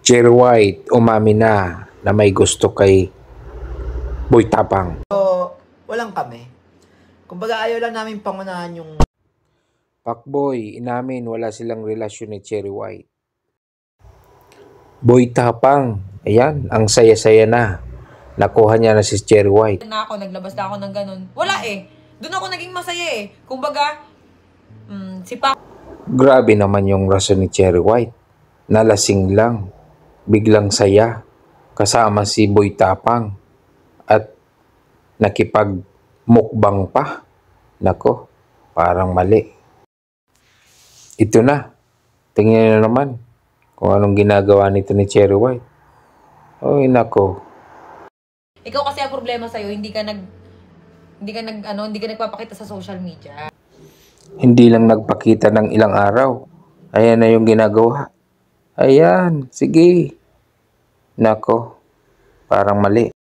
Cherry White umamin na may gusto kay Boy Tapang. So, walang kami. Kumbaga ayaw lang namin pangunahan yung... Pacboy, inamin wala silang relasyon ni Cherry White. Boy Tapang, ayan, ang saya-saya na. Nakuha niya na si Cherry White. Naglabas na ako ng ganun. Wala eh. Doon ako naging masaya eh. Kumbaga, si Pac... Grabe naman yung rason ni Cherry White. Nalasing lang. Biglang saya. Kasama si Boy Tapang. At nakipag-mukbang pa. Nako, parang mali. Ito na. Tingnan na naman kung anong ginagawa nito ni Cherry White. Oy, nako. Ikaw kasi ang problema sa'yo, hindi ka nagpapakita sa social media. Hindi lang nagpakita ng ilang araw. Ayan na yung ginagawa. Ayan, sige. Nako, parang mali.